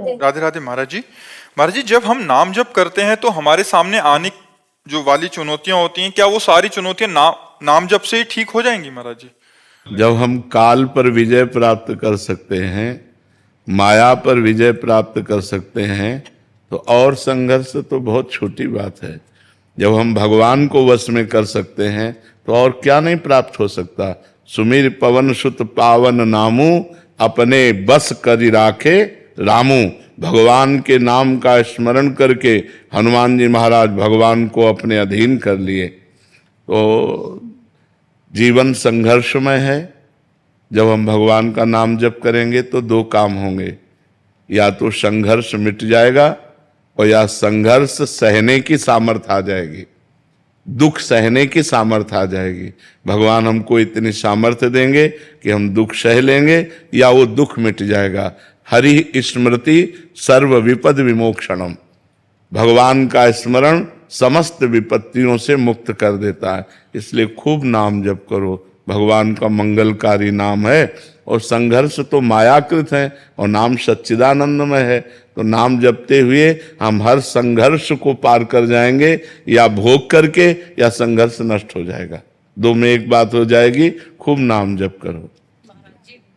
राधे राधे महाराज जी। महाराज जी, जब हम नाम जप करते हैं तो हमारे सामने आने जो वाली चुनौतियां होती हैं, क्या वो सारी चुनौतियां नाम जप से ही ठीक हो जाएंगी महाराज जी? जब हम काल पर विजय प्राप्त कर सकते हैं, माया पर विजय प्राप्त कर सकते हैं, तो और संघर्ष तो बहुत छोटी बात है। जब हम भगवान को वश में कर सकते हैं तो और क्या नहीं प्राप्त हो सकता। सुमिर पवन सुत पावन नामू, अपने बस करि राखे रामू। भगवान के नाम का स्मरण करके हनुमान जी महाराज भगवान को अपने अधीन कर लिए। तो जीवन संघर्षमय है। जब हम भगवान का नाम जप करेंगे तो दो काम होंगे, या तो संघर्ष मिट जाएगा और या संघर्ष सहने की सामर्थ्य आ जाएगी, दुख सहने की सामर्थ्य आ जाएगी। भगवान हमको इतनी सामर्थ्य देंगे कि हम दुख सह लेंगे या वो दुख मिट जाएगा। हरि स्मृति सर्व विपद विमोक्षणम। भगवान का स्मरण समस्त विपत्तियों से मुक्त कर देता है। इसलिए खूब नाम जप करो। भगवान का मंगलकारी नाम है और संघर्ष तो मायाकृत है और नाम सच्चिदानंदमय है। तो नाम जपते हुए हम हर संघर्ष को पार कर जाएंगे, या भोग करके या संघर्ष नष्ट हो जाएगा। दो में एक बात हो जाएगी। खूब नाम जप करो।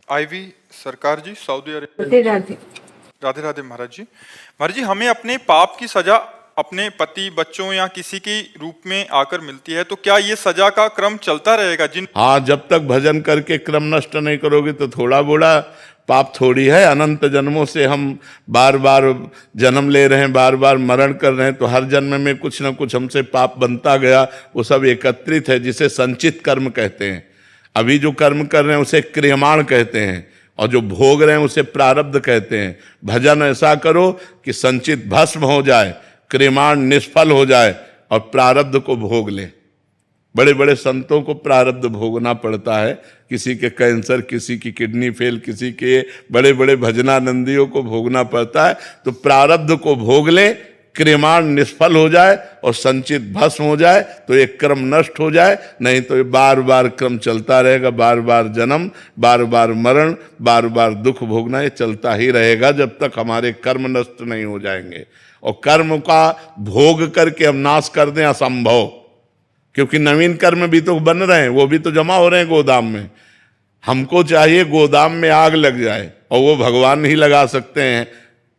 आईवी सरकार जी, सऊदी अरेबिया। राधे राधे महाराज जी। महाराज जी, हमें अपने पाप की सजा अपने पति, बच्चों या किसी के रूप में आकर मिलती है, तो क्या ये सजा का क्रम चलता रहेगा? हाँ, जब तक भजन करके क्रम नष्ट नहीं करोगे तो थोड़ा बोड़ा पाप थोड़ी है। अनंत जन्मों से हम बार बार जन्म ले रहे हैं, बार बार मरण कर रहे हैं, तो हर जन्म में कुछ ना कुछ हमसे पाप बनता गया। वो सब एकत्रित है, जिसे संचित कर्म कहते हैं। अभी जो कर्म कर रहे हैं उसे क्रियमाण कहते हैं, और जो भोग रहे हैं उसे प्रारब्ध कहते हैं। भजन ऐसा करो कि संचित भस्म हो जाए, क्रियमाण निष्फल हो जाए और प्रारब्ध को भोग ले। बड़े बड़े संतों को प्रारब्ध भोगना पड़ता है। किसी के कैंसर, किसी की किडनी फेल, किसी के बड़े बड़े भजनानंदियों को भोगना पड़ता है। तो प्रारब्ध को भोग ले, क्रियमाण निष्फल हो जाए और संचित भस्म हो जाए, तो एक क्रम नष्ट हो जाए। नहीं तो ये बार बार क्रम चलता रहेगा। बार बार जन्म, बार बार मरण, बार बार दुख भोगना, ये चलता ही रहेगा जब तक हमारे कर्म नष्ट नहीं हो जाएंगे। और कर्म का भोग करके हम नाश कर दें असंभव, क्योंकि नवीन कर्म भी तो बन रहे हैं, वो भी तो जमा हो रहे हैं गोदाम में। हमको चाहिए गोदाम में आग लग जाए, और वो भगवान ही लगा सकते हैं।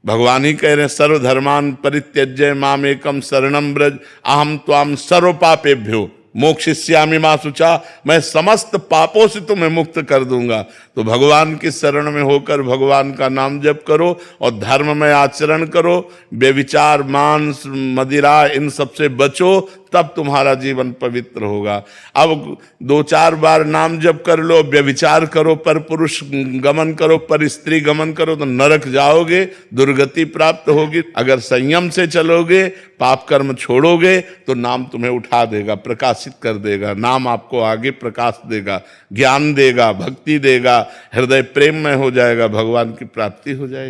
भगवान ही कह रहे हैं, सर्वधर्मान परित्यज्य माम एकम शरणम ब्रज, अहम त्वाम सर्व पापेभ्यो मोक्षयिष्यामि मा शुचा। मैं समस्त पापों से तुम्हें मुक्त कर दूंगा। तो भगवान की शरण में होकर भगवान का नाम जप करो और धर्म में आचरण करो। व्यभिचार, मांस, मदिरा, इन सबसे बचो, तब तुम्हारा जीवन पवित्र होगा। अब 2-4 बार नाम जप कर लो, व्यभिचार करो, पर पुरुष गमन करो, पर स्त्री गमन करो, तो नरक जाओगे, दुर्गति प्राप्त होगी। अगर संयम से चलोगे, पाप कर्म छोड़ोगे, तो नाम तुम्हें उठा देगा, प्रकाशित कर देगा। नाम आपको आगे प्रकाश देगा, ज्ञान देगा, भक्ति देगा, हृदय प्रेम में हो जाएगा, भगवान की प्राप्ति हो जाएगी।